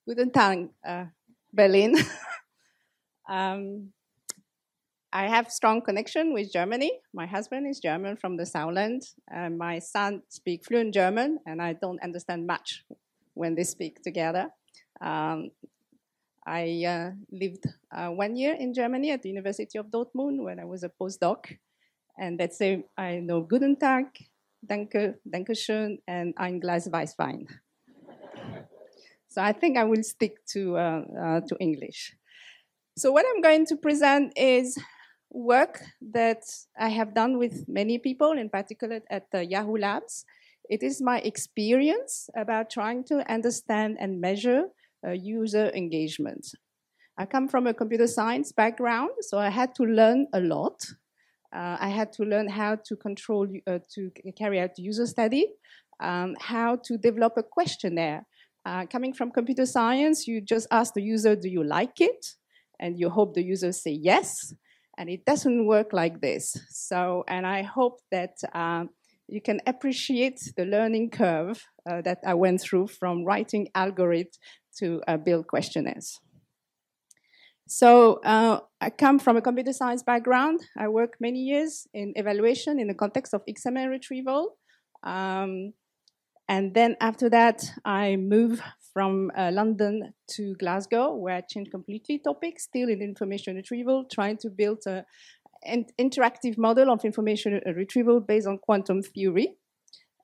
Guten Tag, Berlin. I have strong connection with Germany. My husband is German from the Southland. My son speaks fluent German, and I don't understand much when they speak together. I lived 1 year in Germany at the University of Dortmund when I was a postdoc. And that's it. I know Guten Tag, Danke, Dankeschön, and Ein Glas Weißwein. So I think I will stick to English. So what I'm going to present is work that I have done with many people, in particular at Yahoo Labs. It is my experience about trying to understand and measure user engagement. I come from a computer science background, so I had to learn a lot. I had to learn how to control, to carry out user study, how to develop a questionnaire. Coming from computer science, you just ask the user, do you like it? And you hope the user say yes. And it doesn't work like this. So, and I hope that you can appreciate the learning curve that I went through from writing algorithms to build questionnaires. So I come from a computer science background. I worked many years in evaluation in the context of XML retrieval. And then after that, I moved from London to Glasgow, where I changed completely topics, still in information retrieval, trying to build an interactive model of information retrieval based on quantum theory.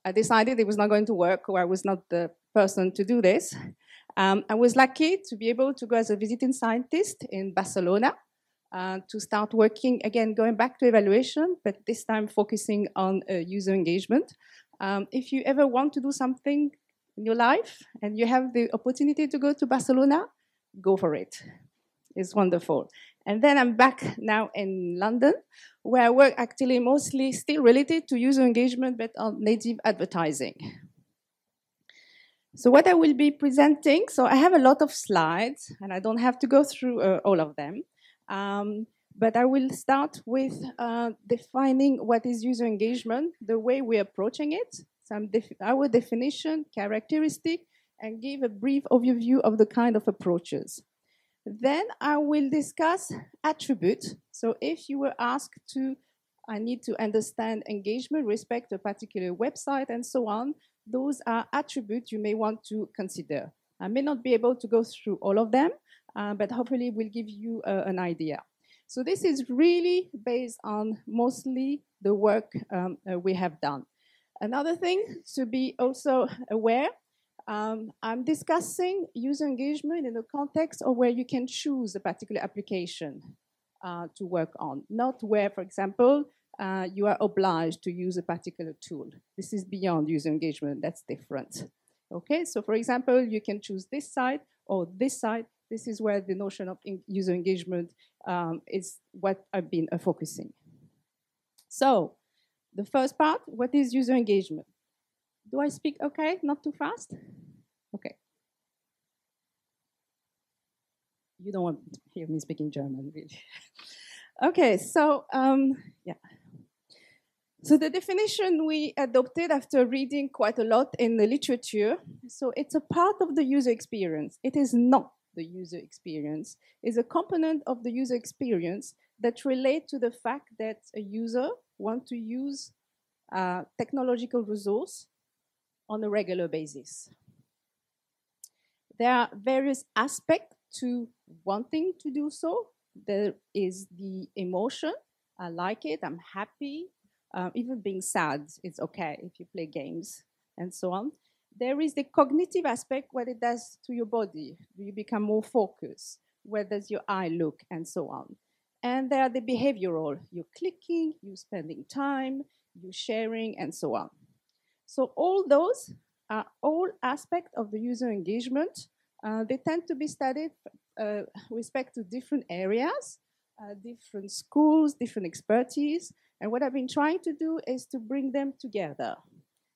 I decided it was not going to work, or I was not the person to do this. I was lucky to be able to go as a visiting scientist in Barcelona to start working, again, going back to evaluation, but this time focusing on user engagement. If you ever want to do something in your life and you have the opportunity to go to Barcelona, go for it. It's wonderful. And then I'm back now in London, where I work actually mostly still related to user engagement, but on native advertising. So what I will be presenting, so I have a lot of slides, and I don't have to go through all of them. But I will start with defining what is user engagement, the way we're approaching it, our definition, characteristic, and give a brief overview of the kind of approaches. Then I will discuss attribute. So if you were asked to, I need to understand engagement, respect a particular website, and so on, those are attributes you may want to consider. I may not be able to go through all of them, but hopefully will give you an idea. So this is really based on mostly the work we have done. Another thing to be also aware, I'm discussing user engagement in the context of where you can choose a particular application to work on, not where, for example, you are obliged to use a particular tool. This is beyond user engagement, that's different. Okay, so for example, you can choose this side or this side. This is where the notion of user engagement is what I've been focusing. So, the first part, what is user engagement? Do I speak okay? Not too fast? Okay. You don't want to hear me speaking German, really. Okay, so, yeah. So the definition we adopted after reading quite a lot in the literature, so it's a part of the user experience. It is not the user experience. It's a component of the user experience that relate to the fact that a user wants to use technological resource on a regular basis. There are various aspects to wanting to do so. There is the emotion. I like it, I'm happy. Even being sad, it's okay if you play games and so on. There is the cognitive aspect, what it does to your body. Do you become more focused? Where does your eye look? And so on. And there are the behavioral. You're clicking, you're spending time, you're sharing, and so on. So all those are all aspects of the user engagement. They tend to be studied with respect to different areas, different schools, different expertise. And what I've been trying to do is to bring them together.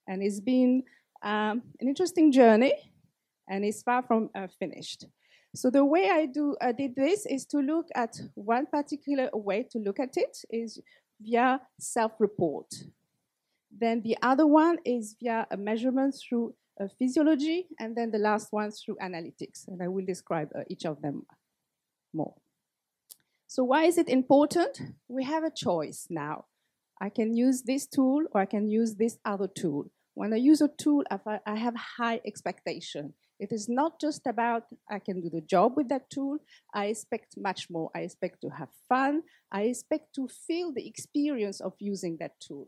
And it's been an interesting journey, and it's far from finished. So the way I did this is to look at one particular way to look at it is via self-report. Then the other one is via a measurement through physiology, and then the last one through analytics. And I will describe each of them more. So why is it important? We have a choice now. I can use this tool or I can use this other tool. When I use a tool, I have high expectation. It is not just about I can do the job with that tool. I expect much more. I expect to have fun. I expect to feel the experience of using that tool.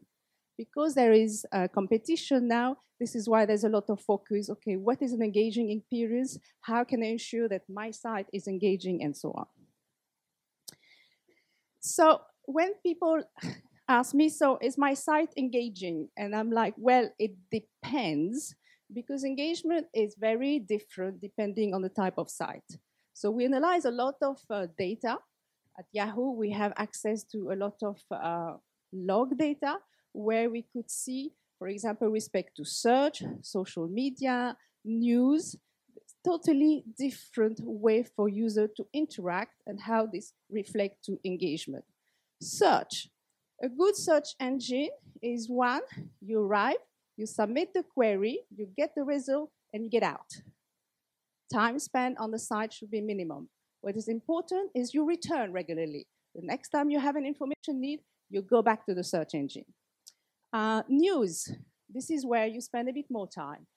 Because there is a competition now, this is why there's a lot of focus. Okay, what is an engaging experience? How can I ensure that my site is engaging and so on? So when people ask me, so is my site engaging? And I'm like, well, it depends, because engagement is very different depending on the type of site. So we analyze a lot of data. At Yahoo, we have access to a lot of log data where we could see, for example, respect to search, social media, news, totally different way for user to interact and how this reflects to engagement. Search. A good search engine is one, you arrive, you submit the query, you get the result, and you get out. Time spent on the site should be minimum. What is important is you return regularly. The next time you have an information need, you go back to the search engine. News. This is where you spend a bit more time.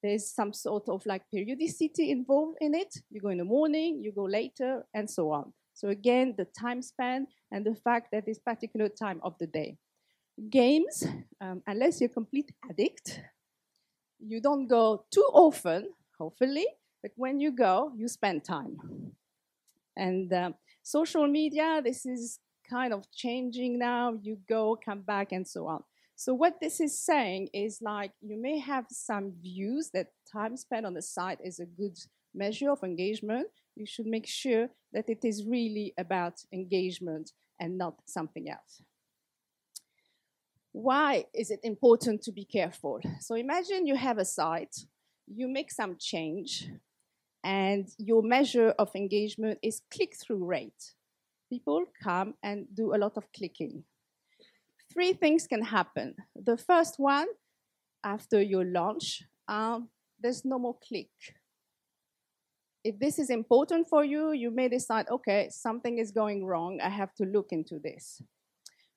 There's some sort of like periodicity involved in it. You go in the morning, you go later, and so on. So again, the time span and the fact that this particular time of the day. Games, unless you're a complete addict, you don't go too often, hopefully, but when you go, you spend time. And social media, this is kind of changing now. You go, come back, and so on. So what this is saying is like you may have some views that time spent on the site is a good measure of engagement. You should make sure that it is really about engagement and not something else. Why is it important to be careful? So imagine you have a site, you make some change, and your measure of engagement is click-through rate. People come and do a lot of clicking. Three things can happen. The first one, after your launch, there's no more click. If this is important for you, you may decide, okay, something is going wrong. I have to look into this.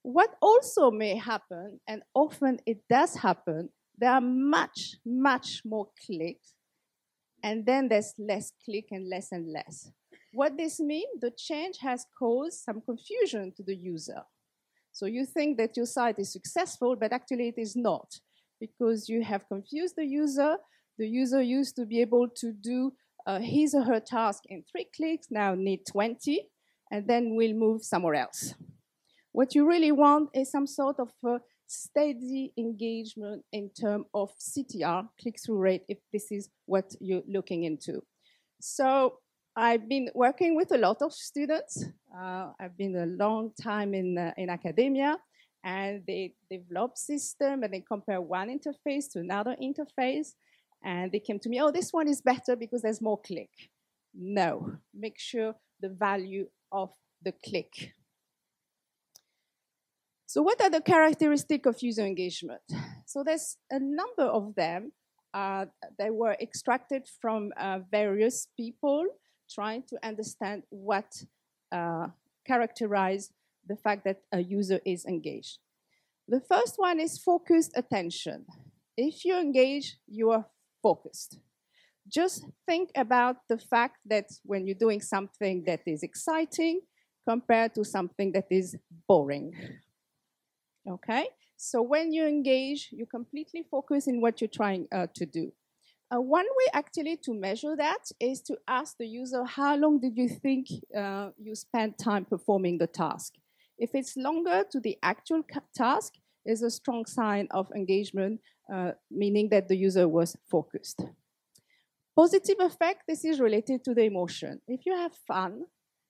What also may happen, and often it does happen, there are much, much more clicks, and then there's less click and less. What this means, the change has caused some confusion to the user. So you think that your site is successful, but actually it is not, because you have confused the user. The user used to be able to do his or her task in 3 clicks, now need 20, and then we'll move somewhere else. What you really want is some sort of steady engagement in terms of CTR, click-through rate, if this is what you're looking into. So I've been working with a lot of students. I've been a long time in academia, and they develop system and they compare one interface to another interface, and they came to me, oh, this one is better because there's more click. No, make sure the value of the click. So what are the characteristics of user engagement? So there's a number of them. They were extracted from various people trying to understand what characterize the fact that a user is engaged. The first one is focused attention. If you engage, you are focused. Just think about the fact that when you're doing something that is exciting compared to something that is boring. Okay? So when you engage, you completely focus in what you're trying to do. One way actually to measure that is to ask the user, how long did you think you spent time performing the task? If it's longer to the actual task, is a strong sign of engagement, meaning that the user was focused. Positive effect, this is related to the emotion. If you have fun,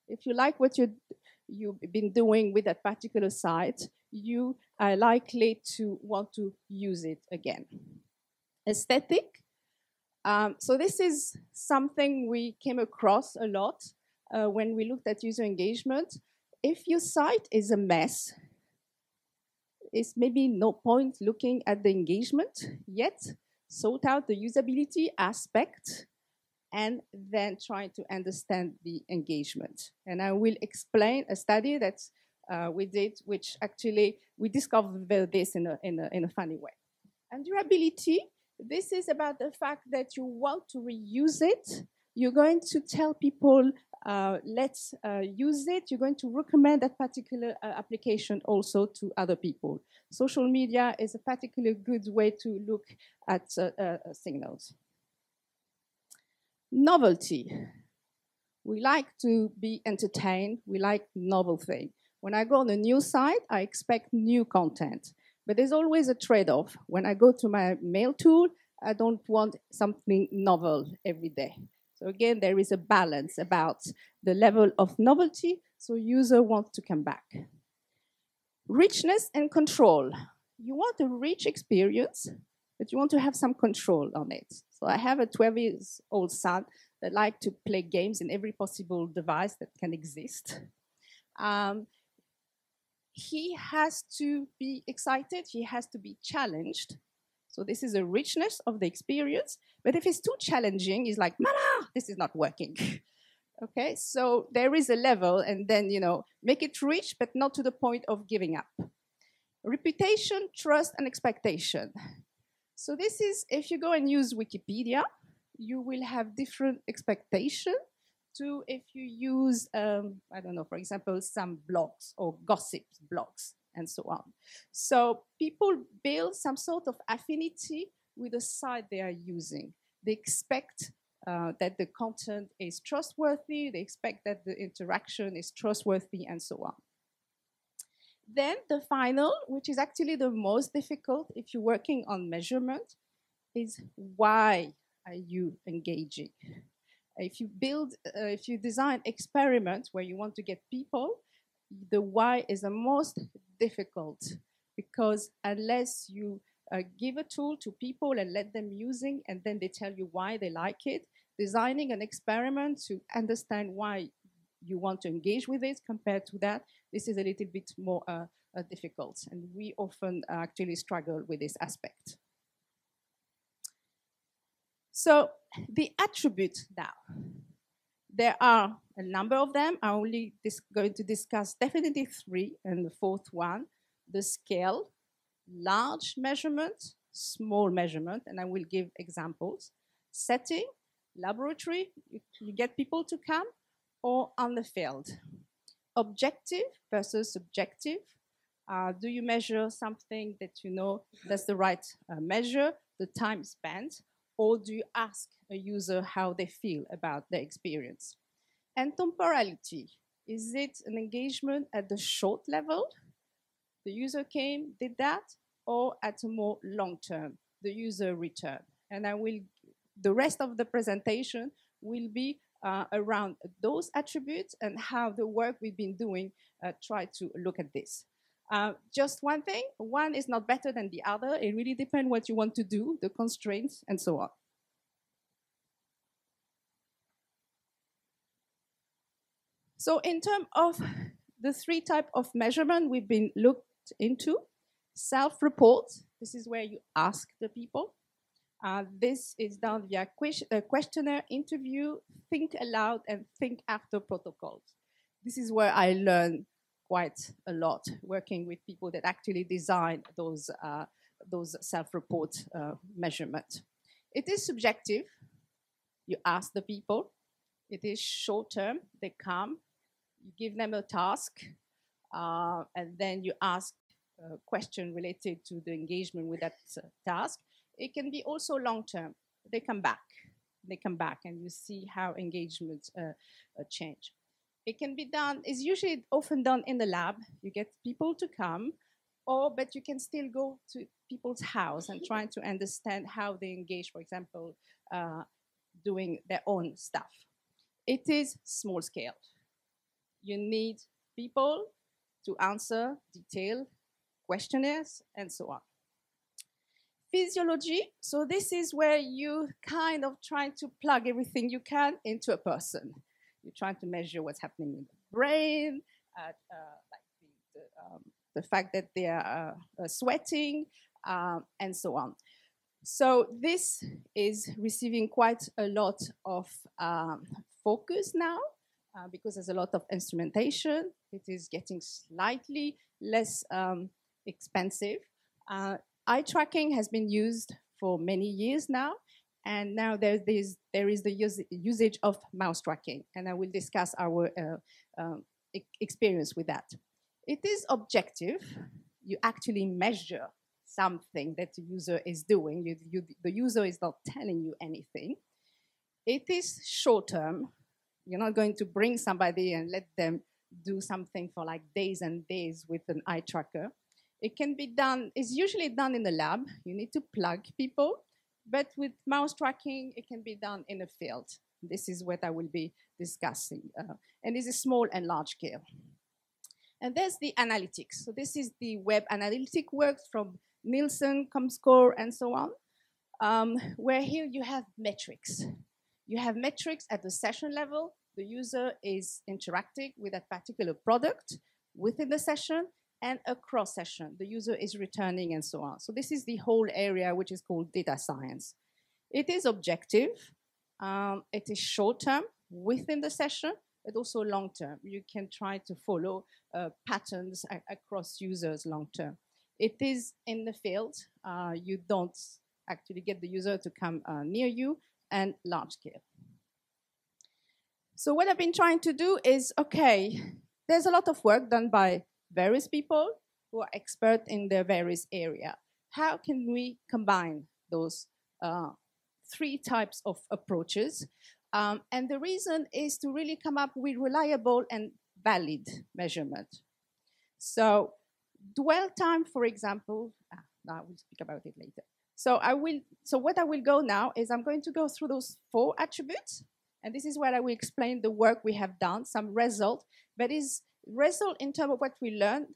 if you like what you've been doing with that particular site, you are likely to want to use it again. Aesthetic. So this is something we came across a lot when we looked at user engagement. If your site is a mess, it's maybe no point looking at the engagement yet, sort out the usability aspect, and then try to understand the engagement. And I will explain a study that we did, which actually we discovered this in a funny way. And durability, this is about the fact that you want to reuse it. You're going to tell people, let's use it. You're going to recommend that particular application also to other people. Social media is a particularly good way to look at signals. Novelty. We like to be entertained. We like novel things. When I go on a new site, I expect new content. But there's always a trade-off. When I go to my mail tool, I don't want something novel every day. So again, there is a balance about the level of novelty, so user want to come back. Richness and control. You want a rich experience, but you want to have some control on it. So I have a 12-year-old son that likes to play games in every possible device that can exist. He has to be excited, he has to be challenged. So this is a richness of the experience. But if it's too challenging, he's like, Mama, this is not working. Okay, so there is a level, and then, make it rich, but not to the point of giving up. Reputation, trust, and expectation. So this is, if you go and use Wikipedia, you will have different expectations to if you use, I don't know, for example, some blogs or gossip blogs and so on. So people build some sort of affinity with the site they are using. They expect that the content is trustworthy, they expect that the interaction is trustworthy, and so on. Then the final, which is actually the most difficult if you're working on measurement, is why are you engaging? If you design experiments where you want to get people, the why is the most difficult, because unless you give a tool to people and let them using, and then they tell you why they like it, designing an experiment to understand why you want to engage with it compared to that, this is a little bit more difficult. And we often actually struggle with this aspect. So the attributes now. There are a number of them. I'm only going to discuss definitely 3, and the 4th one, the scale, large measurement, small measurement, and I will give examples. Setting, laboratory, you get people to come, or on the field. Objective versus subjective. Do you measure something that you know that's the right measure, the time spent, or do you ask a user how they feel about their experience? And temporality. Is it an engagement at the short level? The user came, did that, or at a more long term, the user returned? And the rest of the presentation will be around those attributes and how the work we've been doing try to look at this. Just one thing, one is not better than the other. It really depends what you want to do, the constraints, and so on. So in terms of the 3 types of measurement we've been looked into, self-report, this is where you ask the people. This is done via questionnaire, interview, think aloud, and think after protocols. This is where I learn quite a lot, working with people that actually design those self-report measurement. It is subjective. You ask the people. It is short-term. They come. You give them a task, and then you ask a question related to the engagement with that task. It can be also long-term. They come back. They come back, and you see how engagements change. It can be done, it's usually often done in the lab. You get people to come, but you can still go to people's house and try to understand how they engage, for example, doing their own stuff. It is small scale. You need people to answer detailed questionnaires and so on. Physiology, so this is where you kind of try to plug everything you can into a person. You're trying to measure what's happening in the brain, like the fact that they are sweating, and so on. So this is receiving quite a lot of focus now because there's a lot of instrumentation. It is getting slightly less expensive. Eye tracking has been used for many years now, and now there is the usage of mouse tracking, and I will discuss our experience with that. It is objective. You actually measure something that the user is doing. The user is not telling you anything. It is short term. You're not going to bring somebody and let them do something for like days and days with an eye tracker. It can be done, it's usually done in the lab. You need to plug people. But with mouse tracking, it can be done in a field. This is what I will be discussing. And this is small and large scale. And there's the analytics. So this is the web analytic work from Nielsen, Comscore, and so on, where here you have metrics. You have metrics at the session level. The user is interacting with a particular product within the session and across session. The user is returning and so on. So this is the whole area which is called data science. It is objective. It is short-term within the session, but also long-term. You can try to follow patterns across users long-term. It is in the field. You don't actually get the user to come near you, and large scale. So what I've been trying to do is, okay, there's a lot of work done by various people who are expert in their various area. How can we combine those three types of approaches? And the reason is to really come up with reliable and valid measurement. So dwell time, for example, I will speak about it later. So what I will go now is I'm going to go through those 4 attributes, and this is where I will explain the work we have done, some result, but is result in terms of what we learned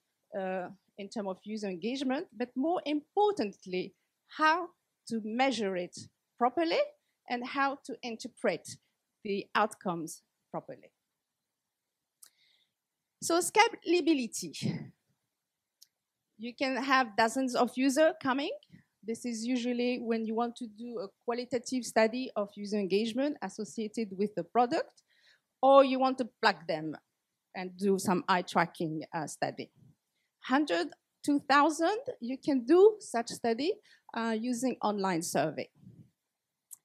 in terms of user engagement, but more importantly, how to measure it properly and how to interpret the outcomes properly. So scalability. You can have dozens of users coming. This is usually when you want to do a qualitative study of user engagement associated with the product, or you want to plug them and do some eye tracking study. 100 to 1,000, you can do such study using online survey.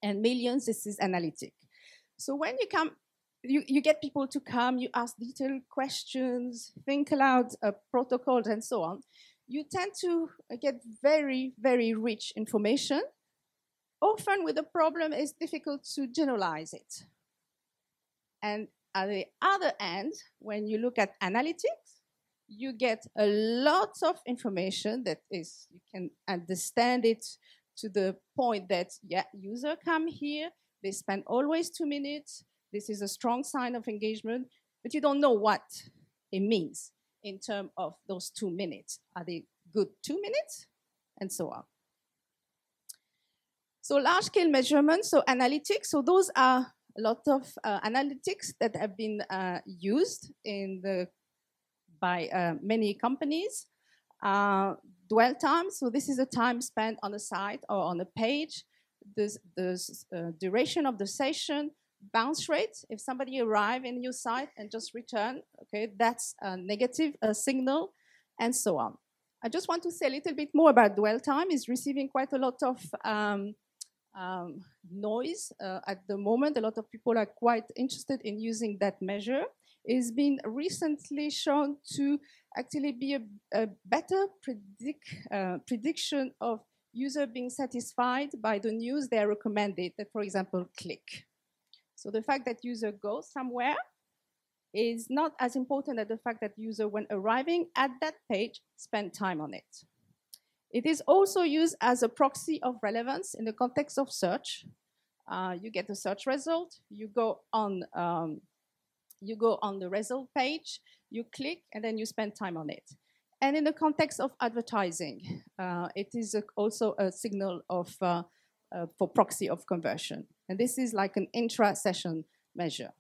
And millions, this is analytic. So when you come, you get people to come, you ask detailed questions, think aloud protocols and so on. You tend to get very, very rich information. Often with the problem, it's difficult to generalize it. And at the other end, when you look at analytics, you get a lot of information that is, you can understand it to the point that, yeah, user come here, they spend always 2 minutes, this is a strong sign of engagement, but you don't know what it means in terms of those 2 minutes. Are they good 2 minutes? And so on. So large-scale measurements, so analytics, so those are a lot of analytics that have been used by many companies. Dwell time, so this is the time spent on a site or on a page, the duration of the session, bounce rate. If somebody arrive in your site and just return, okay, that's a negative signal, and so on. I just want to say a little bit more about dwell time. It's receiving quite a lot of noise at the moment. A lot of people are quite interested in using that measure. It's been recently shown to actually be a better prediction of user being satisfied by the news they are recommended, that, for example, click. So the fact that user goes somewhere is not as important as the fact that user, when arriving at that page, spend time on it. It is also used as a proxy of relevance in the context of search. You get a search result, you go on the result page, you click, and then you spend time on it. And in the context of advertising, it is also a signal of for proxy of conversion. And this is like an intra-session measure.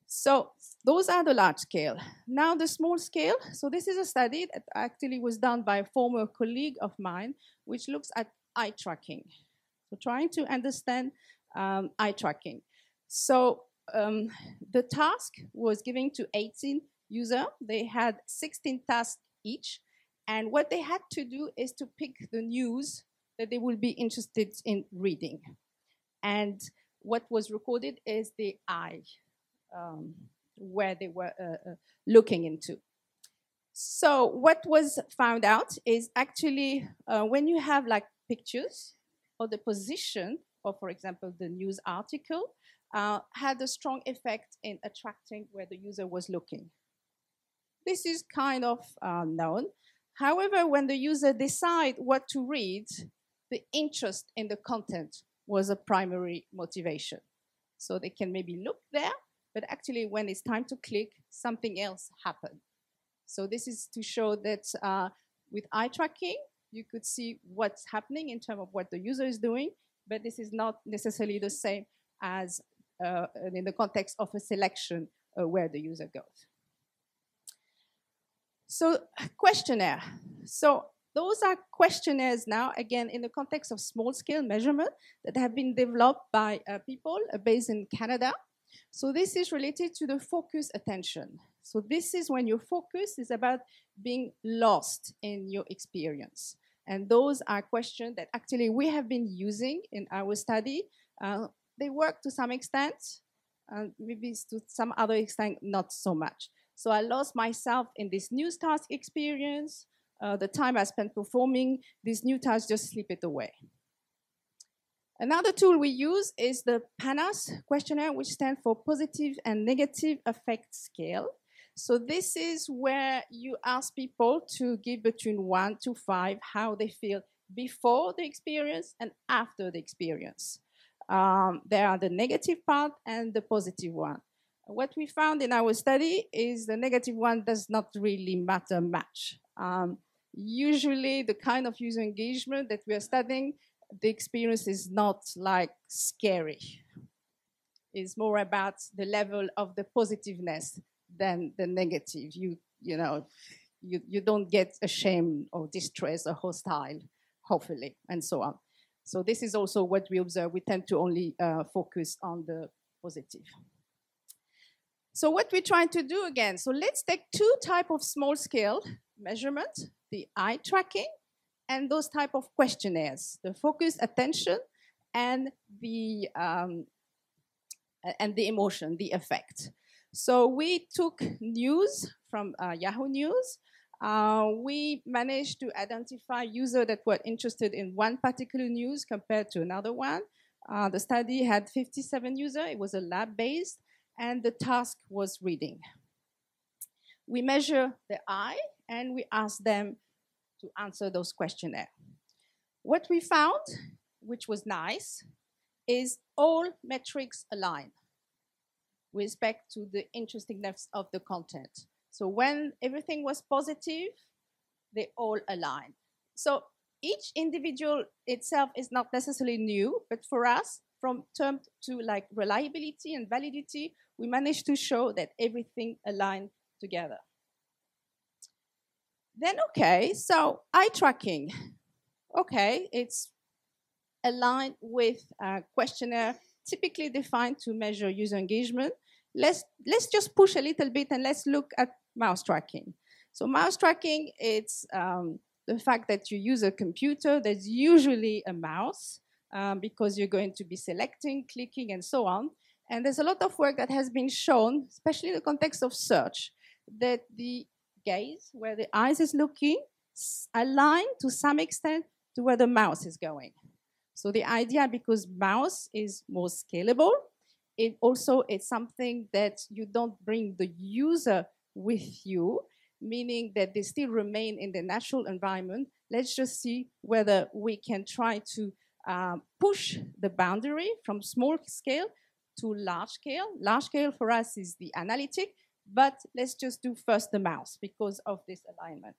So those are the large scale. Now the small scale. So this is a study that actually was done by a former colleague of mine, which looks at eye tracking. So trying to understand eye tracking. So the task was given to 18 users. They had 16 tasks each. And what they had to do is to pick the news that they will be interested in reading. And what was recorded is the eye, where they were looking into. So what was found out is actually when you have like pictures or the position of, for example, the news article, had a strong effect in attracting where the user was looking. This is kind of known. However, when the user decide what to read, the interest in the content was a primary motivation. So they can maybe look there, but actually when it's time to click, something else happened. So this is to show that with eye tracking, you could see what's happening in terms of what the user is doing, but this is not necessarily the same as in the context of a selection where the user goes. So questionnaire. So those are questionnaires now, again, in the context of small-scale measurement that have been developed by people based in Canada. So this is related to the focus attention. So this is when your focus is about being lost in your experience. And those are questions that actually we have been using in our study. They work to some extent, maybe to some other extent, not so much. So I lost myself in this news task experience. The time I spent performing this new task, just slip it away. Another tool we use is the PANAS questionnaire, which stands for Positive and Negative Affect Scale. So this is where you ask people to give between 1 to 5 how they feel before the experience and after the experience. There are the negative part and the positive one. What we found in our study is the negative one does not really matter much. Usually the kind of user engagement that we are studying, the experience is not like scary. It's more about the level of the positiveness than the negative. You don't get ashamed or distressed or hostile, hopefully, and so on. So this is also what we observe. We tend to only focus on the positive. So what we're trying to do again, so let's take two types of small-scale measurement, the eye tracking and those type of questionnaires, the focus attention and the emotion, the affect. So we took news from Yahoo News. We managed to identify users that were interested in one particular news compared to another one. The study had 57 users. It was a lab-based, and the task was reading. We measure the eye, and we ask them to answer those questionnaires. What we found, which was nice, is all metrics align with respect to the interestingness of the content. So when everything was positive, they all align. So each individual itself is not necessarily new, but for us, from term to like reliability and validity, we managed to show that everything aligned together. Then, okay, so eye tracking. Okay, it's aligned with a questionnaire typically defined to measure user engagement. Let's just push a little bit and let's look at mouse tracking. So mouse tracking, it's the fact that you use a computer. There's usually a mouse because you're going to be selecting, clicking, and so on. And there's a lot of work that has been shown, especially in the context of search, that the gaze, where the eyes is looking, align to some extent to where the mouse is going. So the idea, because mouse is more scalable, it also is something that you don't bring the user with you, meaning that they still remain in the natural environment. Let's just see whether we can try to push the boundary from small scale to large scale. Large scale for us is the analytic, but let's just do first the mouse because of this alignment.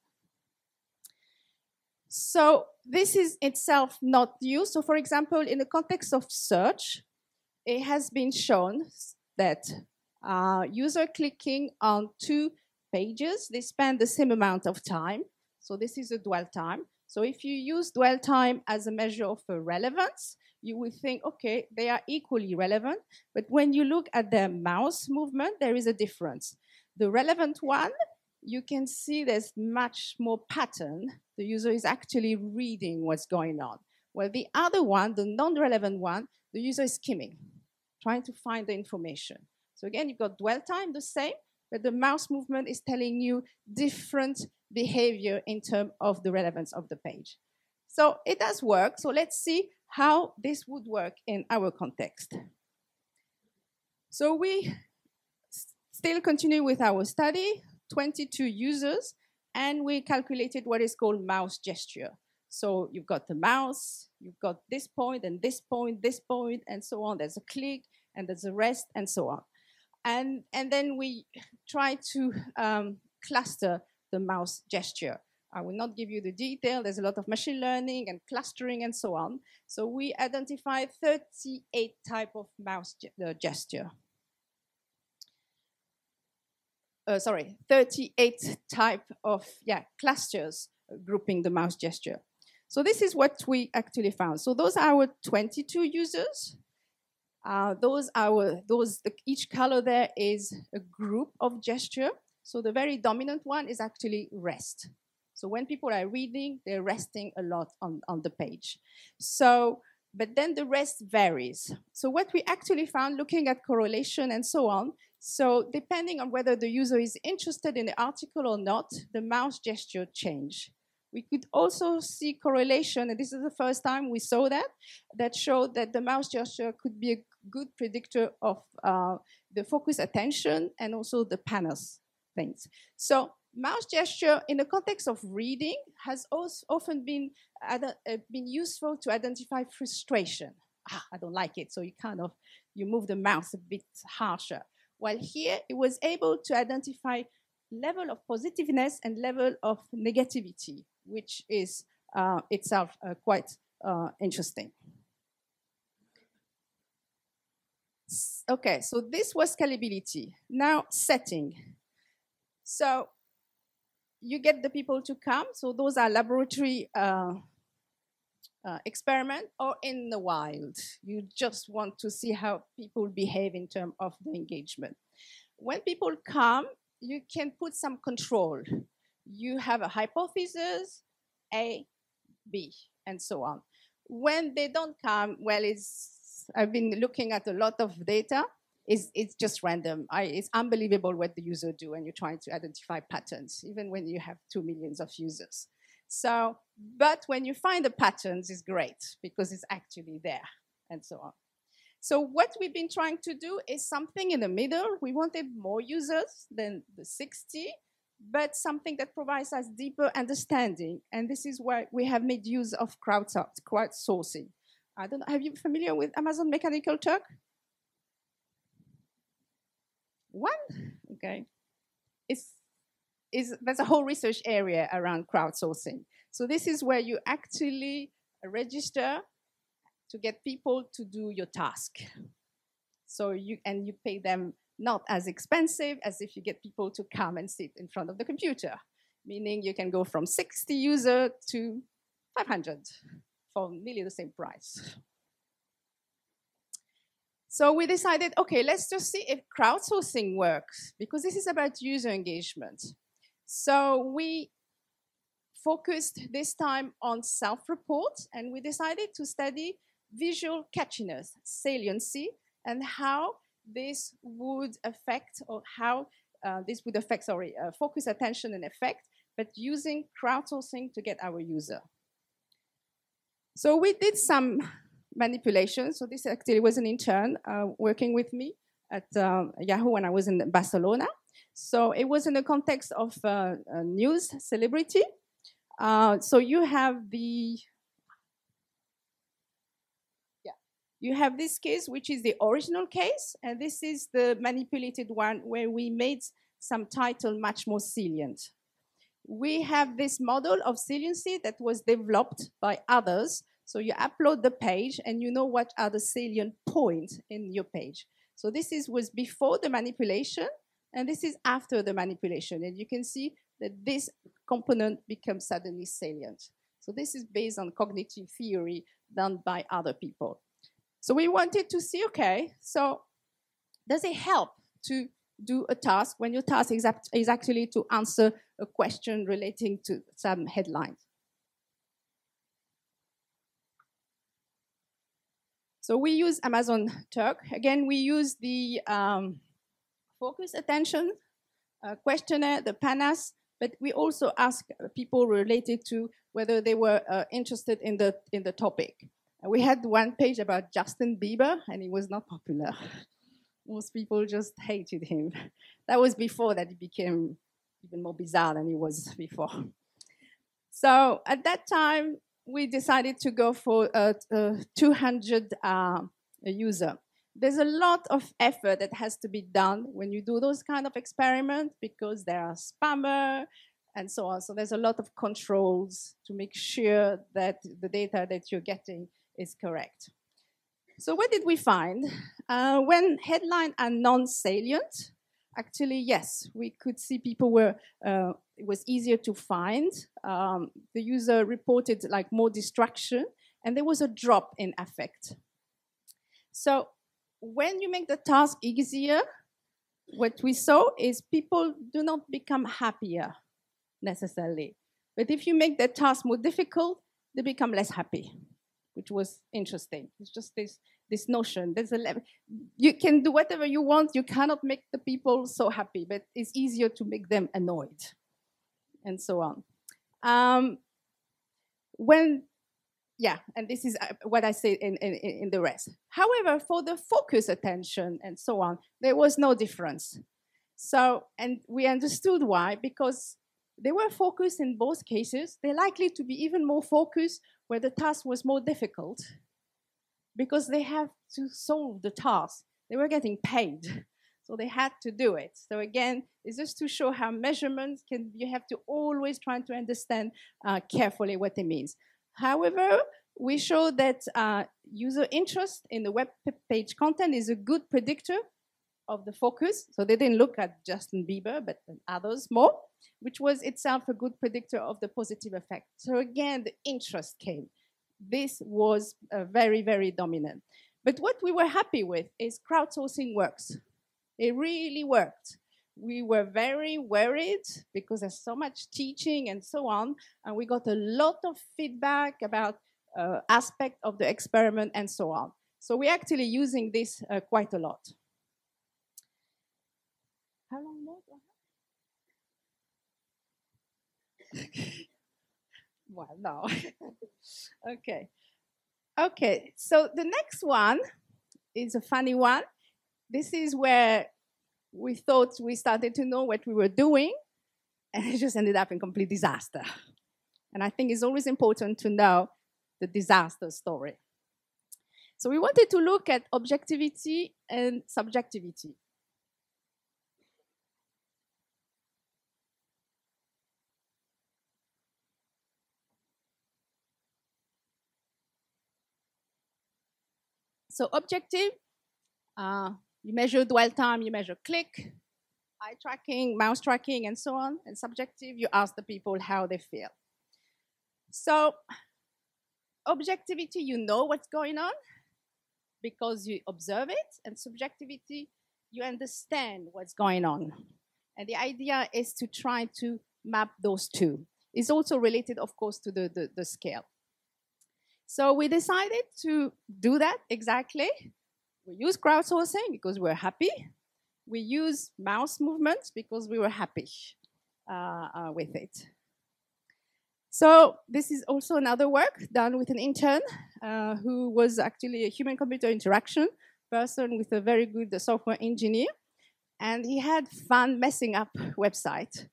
So this is itself not new. So for example, in the context of search, it has been shown that user clicking on 2 pages, they spend the same amount of time. So this is a dwell time. So if you use dwell time as a measure of relevance, you would think, okay, they are equally relevant. But when you look at their mouse movement, there is a difference. The relevant one, you can see there's much more pattern. The user is actually reading what's going on. Well, the other one, the non-relevant one, the user is skimming, trying to find the information. So again, you've got dwell time the same, but the mouse movement is telling you different behavior in terms of the relevance of the page. So it does work. So let's see how this would work in our context. So we still continue with our study, 22 users, and we calculated what is called mouse gesture. So you've got the mouse, you've got this point, and so on. There's a click, and there's a rest, and so on. And then we try to cluster the mouse gesture. I will not give you the detail. There's a lot of machine learning and clustering and so on. So we identified 38 type of mouse gesture. 38 type of clusters grouping the mouse gesture. So this is what we actually found. So those are our 22 users. Each color there is a group of gesture. So the very dominant one is actually rest. So when people are reading, they're resting a lot on the page. So, but then the rest varies. So what we actually found looking at correlation and so on, so depending on whether the user is interested in the article or not, the mouse gesture change. We could also see correlation, and this is the first time we saw that showed that the mouse gesture could be a good predictor of the focus attention and also the PANAS things. So mouse gesture in the context of reading has also often been useful to identify frustration. I don't like it, so you move the mouse a bit harsher. While here, it was able to identify level of positiveness and level of negativity, which is itself quite interesting. Okay, so this was scalability. Now, setting. So you get the people to come. So those are laboratory experiment or in the wild. You just want to see how people behave in terms of the engagement. When people come, you can put some control. You have a hypothesis, A, B, and so on. When they don't come, well, I've been looking at a lot of data. It's just random. It's unbelievable what the user do when you're trying to identify patterns, even when you have 2 million of users. So, but when you find the patterns, it's great because it's actually there, and so on. So what we've been trying to do is something in the middle. We wanted more users than the 60, but something that provides us deeper understanding. And this is why we have made use of crowdsourcing. I don't know, have you familiar with Amazon Mechanical Turk? One? Okay. There's a whole research area around crowdsourcing. So this is where you actually register to get people to do your task. So you pay them not as expensive as if you get people to come and sit in front of the computer, meaning you can go from 60 users to 500 for nearly the same price. So we decided, okay, let's just see if crowdsourcing works, because this is about user engagement. So we focused this time on self-report, and we decided to study visual catchiness, saliency, and how this would affect, focus, attention, and effect, but using crowdsourcing to get our user. So we did some manipulation. So this actually was an intern working with me at Yahoo when I was in Barcelona. So it was in the context of a news celebrity. So you have you have this case, which is the original case, and this is the manipulated one where we made some title much more salient. We have this model of saliency that was developed by others. So you upload the page and you know what are the salient points in your page. So this was before the manipulation, and this is after the manipulation. And you can see that this component becomes suddenly salient. So this is based on cognitive theory done by other people. So we wanted to see, okay, so does it help to do a task when your task is actually to answer a question relating to some headlines? So we use Amazon Turk. Again, we use the focus attention questionnaire, the PANAS, but we also ask people related to whether they were interested in the topic. We had one page about Justin Bieber, and he was not popular. Most people just hated him. That was before that it became even more bizarre than it was before. So at that time, we decided to go for 200 user. There's a lot of effort that has to be done when you do those kind of experiments because there are spammers and so on. So there's a lot of controls to make sure that the data that you're getting is correct. So what did we find? When headlines are non-salient, actually, yes, we could see people were, it was easier to find. The user reported like more distraction, and there was a drop in affect. So when you make the task easier, what we saw is people do not become happier necessarily. But if you make the task more difficult, they become less happy, which was interesting. It's just this notion. There's a level. You can do whatever you want. You cannot make the people so happy, but it's easier to make them annoyed, and so on. And this is what I say in the rest. However, for the focus attention and so on, there was no difference. So, and we understood why, because they were focused in both cases. They're likely to be even more focused where the task was more difficult, because they have to solve the task. They were getting paid, so they had to do it. So again, it's just to show how measurements you have to always try to understand carefully what it means. However, we show that user interest in the web page content is a good predictor of the focus. So they didn't look at Justin Bieber, but others more, which was itself a good predictor of the positive effect. So again, the interest came. This was very, very dominant. But what we were happy with is crowdsourcing works. It really worked. We were very worried because there's so much teaching and so on, and we got a lot of feedback about aspects of the experiment and so on. So we're actually using this quite a lot. How long more? Well, no. Okay. Okay, so the next one is a funny one. This is where we thought we started to know what we were doing, and it just ended up in complete disaster. And I think it's always important to know the disaster story. So we wanted to look at objectivity and subjectivity. So objective, you measure dwell time, you measure click, eye tracking, mouse tracking, and so on. And subjective, you ask the people how they feel. So objectivity, you know what's going on because you observe it. And subjectivity, you understand what's going on. And the idea is to try to map those two. It's also related, of course, to the scale. So we decided to do that exactly. We use crowdsourcing because we're happy. We use mouse movements because we were happy with it. So this is also another work done with an intern who was actually a human-computer interaction person with a very good software engineer. And he had fun messing up website.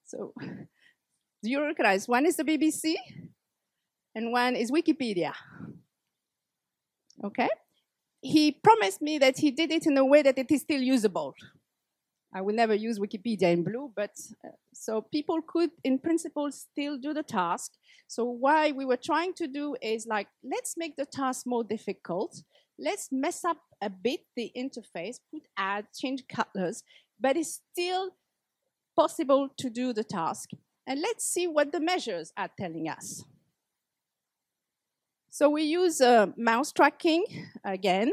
So do you recognize? One is the BBC and one is Wikipedia. Okay? He promised me that he did it in a way that it is still usable. I will never use Wikipedia in blue, but so people could, in principle, still do the task. So what we were trying to do is like, let's make the task more difficult. Let's mess up a bit the interface, put ads, change colors, but it's still possible to do the task. And let's see what the measures are telling us. So we use mouse tracking again,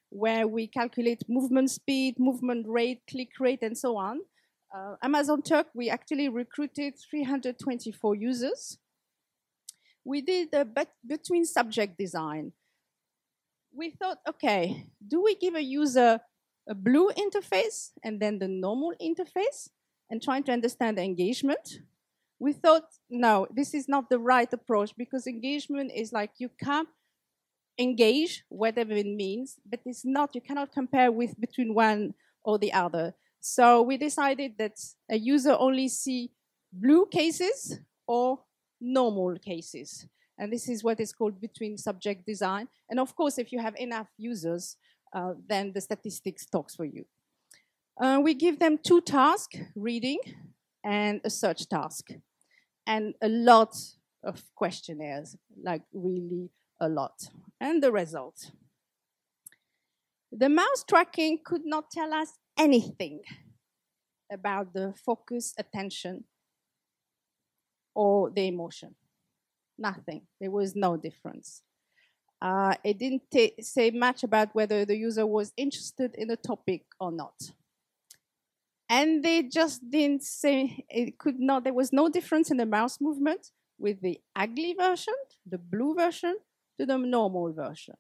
where we calculate movement speed, movement rate, click rate, and so on. Amazon Turk, we actually recruited 324 users. We did a between subject design. We thought, okay, do we give a user a blue interface and then the normal interface and trying to understand the engagement? We thought, no, this is not the right approach, because engagement is like you can't engage, whatever it means, but it's not, you cannot compare with between one or the other. So we decided that a user only see blue cases or normal cases. And this is what is called between subject design. And of course, if you have enough users, then the statistics talks for you. We give them 2 tasks, reading and a search task, and a lot of questionnaires, like really a lot. And the result. The mouse tracking could not tell us anything about the focus, attention, or the emotion. Nothing. There was no difference. It didn't say much about whether the user was interested in the topic or not. And they just didn't say, it could not, there was no difference in the mouse movement with the ugly version, the blue version, to the normal version.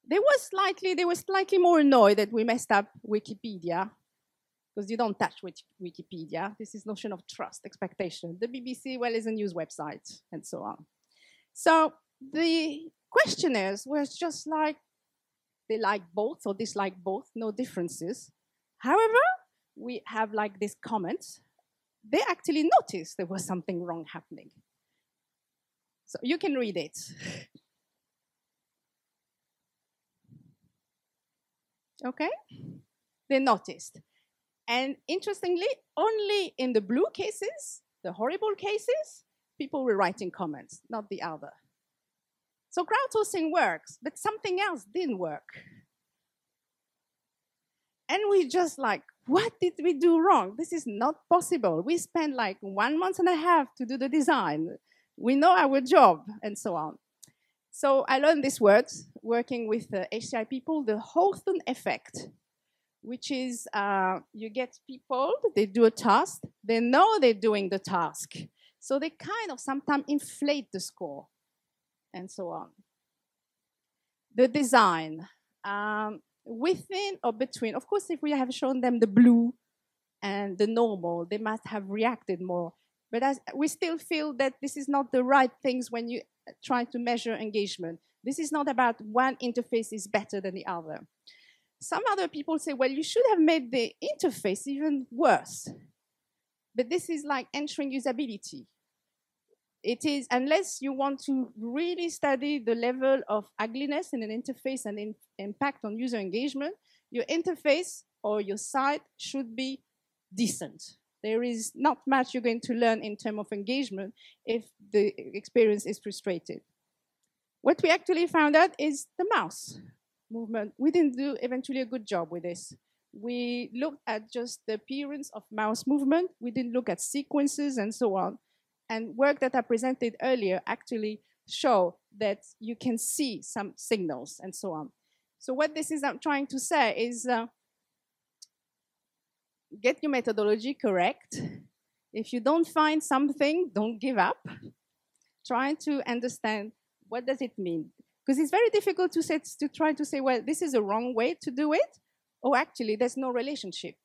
They were slightly more annoyed that we messed up Wikipedia, because you don't touch Wikipedia. This is notion of trust, expectation. The BBC, well, is a news website, and so on. So the questionnaires were just like, they like both or dislike both, no differences. However, we have like this comment. They actually noticed there was something wrong happening. So you can read it. Okay? They noticed. And interestingly, only in the blue cases, the horrible cases, people were writing comments, not the other. So crowdsourcing works, but something else didn't work. And we just like, what did we do wrong? This is not possible. We spent like 1.5 months to do the design. We know our job, and so on. So I learned this word, working with HCI people, the Hawthorne effect, which is you get people, they do a task, they know they're doing the task. So they kind of sometimes inflate the score, and so on. The design, within or between. Of course, if we have shown them the blue and the normal, they must have reacted more. But we still feel that this is not the right things when you try to measure engagement. This is not about one interface is better than the other. Some other people say, well, you should have made the interface even worse. But this is like entering usability. It is, unless you want to really study the level of ugliness in an interface and impact on user engagement, your interface or your site should be decent. There is not much you're going to learn in terms of engagement if the experience is frustrated. What we actually found out is the mouse movement. We didn't do eventually a good job with this. We looked at just the appearance of mouse movement. We didn't look at sequences and so on. And work that I presented earlier actually show that you can see some signals and so on. So what this is I'm trying to say is get your methodology correct. If you don't find something, don't give up. Try to understand what does it mean. Because it's very difficult to try to say, well, this is a wrong way to do it, or actually there's no relationship.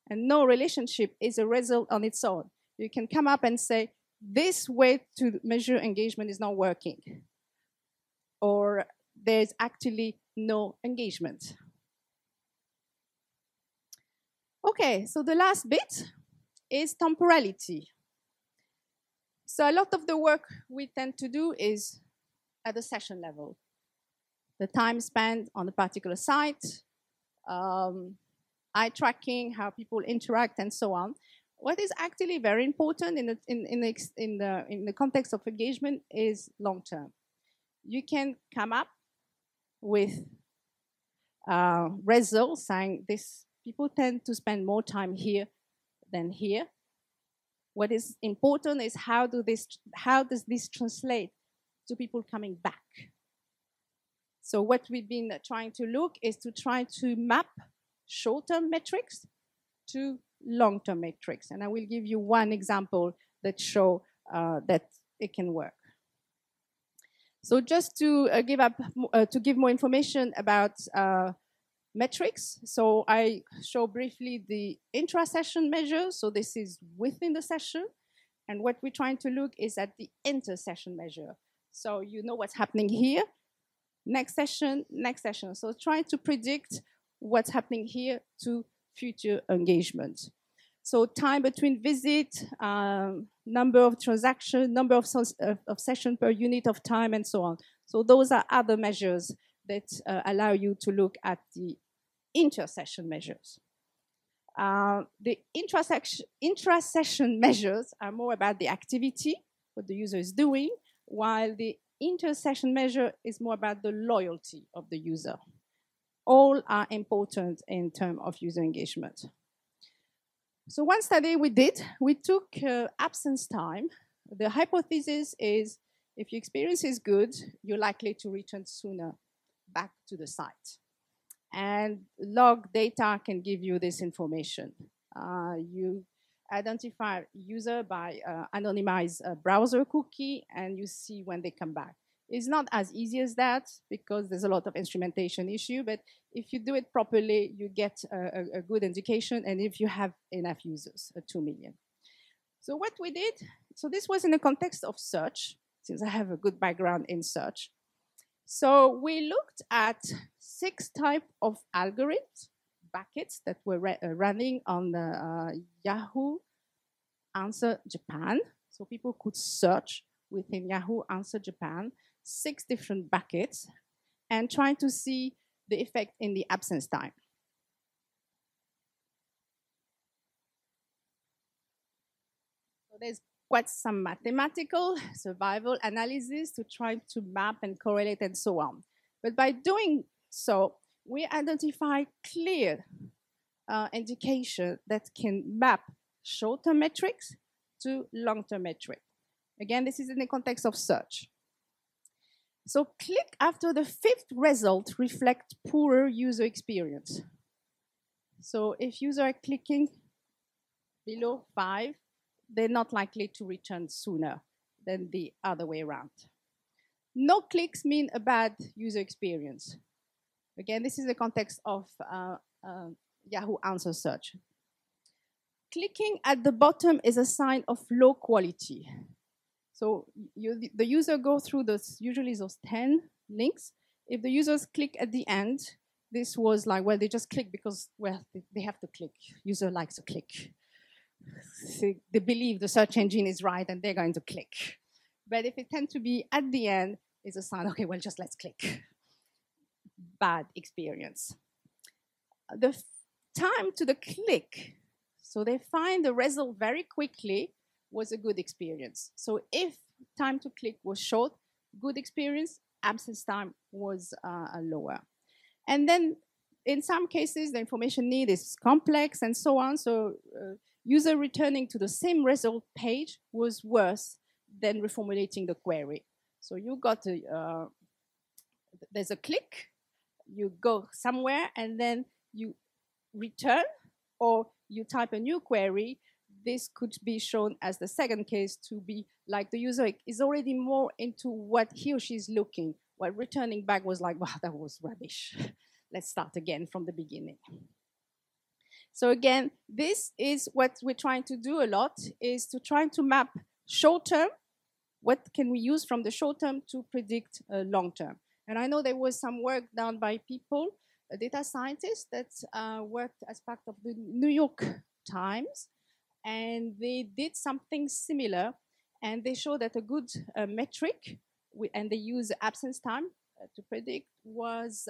And no relationship is a result on its own. You can come up and say, this way to measure engagement is not working, or there's actually no engagement. Okay, so the last bit is temporality. So a lot of the work we tend to do is at the session level. The time spent on a particular site, eye tracking, how people interact, and so on. What is actually very important in the context of engagement is long term. You can come up with results saying this people tend to spend more time here than here. What is important is how does this translate to people coming back. So what we've been trying to look is to try to map short-term metrics to long-term metrics. And I will give you one example that show that it can work. So just to give more information about metrics, so I show briefly the intra-session measure. So this is within the session. And what we're trying to look is at the inter-session measure. So you know what's happening here. Next session, next session. So trying to predict what's happening here to future engagement. So time between visit, number of transactions, number of sessions per unit of time, and so on. So those are other measures that allow you to look at the inter-session measures. The intra-session measures are more about the activity, what the user is doing, while the inter-session measure is more about the loyalty of the user. All are important in terms of user engagement. So one study we did, we took absence time. The hypothesis is if your experience is good, you're likely to return sooner back to the site. And log data can give you this information. You identify user by anonymized browser cookie, and you see when they come back. It's not as easy as that because there's a lot of instrumentation issue, but if you do it properly, you get a good indication, and if you have enough users, 2 million. So what we did, so this was in the context of search, since I have a good background in search. So we looked at 6 types of algorithms, buckets that were running on the Yahoo Answer Japan. So people could search within Yahoo Answer Japan, 6 different buckets, and trying to see the effect in the absence time. So there's quite some mathematical survival analysis to try to map and correlate and so on. But by doing so, we identify clear indication that can map short-term metrics to long-term metrics. Again, this is in the context of search. So click after the 5th result reflect poorer user experience. So if users are clicking below 5, they're not likely to return sooner than the other way around. No clicks mean a bad user experience. Again, this is the context of Yahoo Answer Search. Clicking at the bottom is a sign of low quality. So the user go through usually those 10 links. If the users click at the end, this was like, well, they just click because, well, they have to click. User likes to click. They believe the search engine is right and they're going to click. But if it tends to be at the end, it's a sign, okay, well, just let's click. Bad experience. The time to the click, so they find the result very quickly, was a good experience. So if time to click was short, good experience, absence time was lower. And then in some cases, the information need is complex and so on. So user returning to the same result page was worse than reformulating the query. So you got there's a click, you go somewhere, and then you return, or you type a new query. This could be shown as the second case to be like the user is already more into what he or she is looking, while returning back was like, wow, that was rubbish. Let's start again from the beginning. So again, this is what we're trying to do a lot, is to try to map short-term. What can we use from the short-term to predict long-term? And I know there was some work done by people, data scientists, that worked as part of the New York Times. And they did something similar. And they showed that a good metric, and they use absence time to predict, was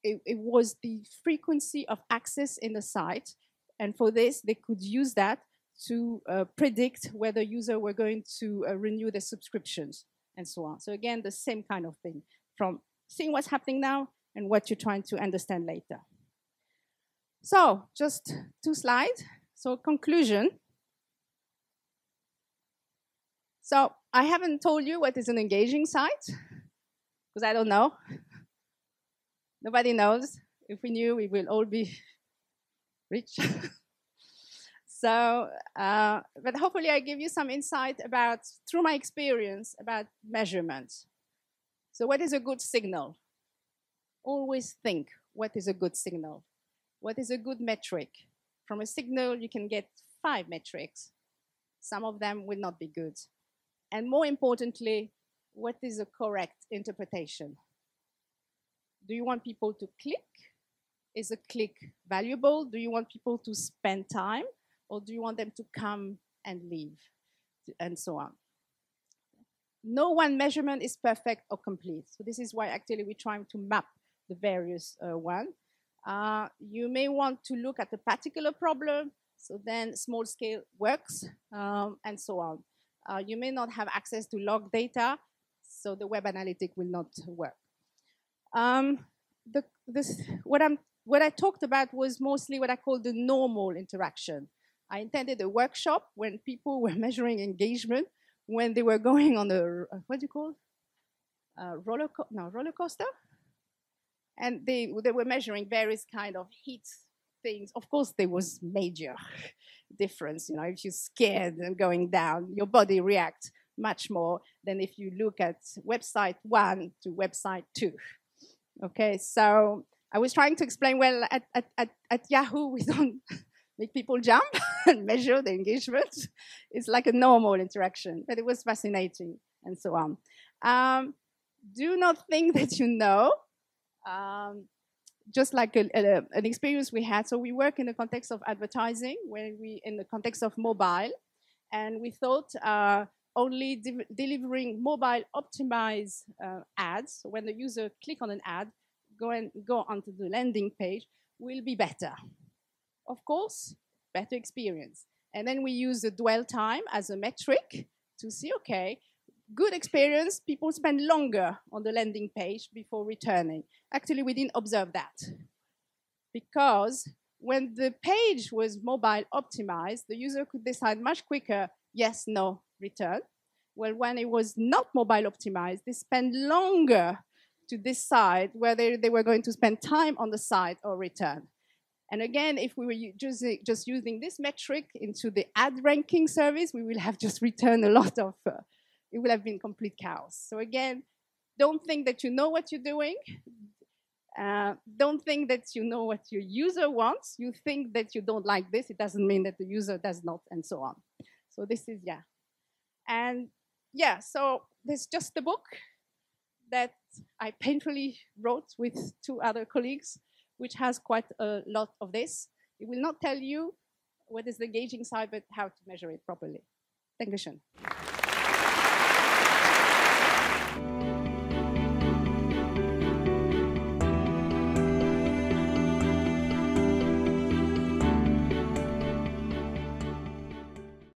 it was the frequency of access in the site. And for this, they could use that to predict whether users were going to renew their subscriptions and so on. So again, the same kind of thing, from seeing what's happening now and what you're trying to understand later. So just 2 slides. So conclusion. So I haven't told you what is an engaging site, because I don't know. Nobody knows. If we knew, we will all be rich. So, but hopefully I give you some insight about, through my experience, about measurement. So what is a good signal? Always think, what is a good signal? What is a good metric? From a signal, you can get 5 metrics. Some of them will not be good. And more importantly, what is a correct interpretation? Do you want people to click? Is a click valuable? Do you want people to spend time? Or do you want them to come and leave? And so on. No one measurement is perfect or complete. So this is why actually we're trying to map the various ones. You may want to look at a particular problem, so then small scale works, and so on. You may not have access to log data, so the web analytic will not work. What I talked about was mostly what I call the normal interaction. I intended a workshop when people were measuring engagement, when they were going on a, what do you call it? Roller coaster? And they were measuring various kind of heat things. Of course, there was major difference. You know, if you're scared and going down, your body reacts much more than if you look at website 1 to website 2. Okay, so I was trying to explain, well, at Yahoo, we don't make people jump and measure the engagement. It's like a normal interaction, but it was fascinating and so on. Do not think that you know. Just like an experience we had. So we work in the context of advertising, in the context of mobile, and we thought only delivering mobile optimized ads, so when the user click on an ad, go onto the landing page, will be better. Of course, better experience. And then we use the dwell time as a metric to see, okay, good experience, people spend longer on the landing page before returning. Actually, we didn't observe that. Because when the page was mobile optimized, the user could decide much quicker, yes, no, return. Well, when it was not mobile optimized, they spent longer to decide whether they were going to spend time on the site or return. And again, if we were just using this metric into the ad ranking service, we will have just returned a lot of it will have been complete chaos. So again, don't think that you know what you're doing. Don't think that you know what your user wants. You think that you don't like this. It doesn't mean that the user does not, and so on. So this is, yeah. And yeah, so there's just a book that I painfully wrote with 2 other colleagues, which has quite a lot of this. It will not tell you what is the engaging side, but how to measure it properly. Dankeschön.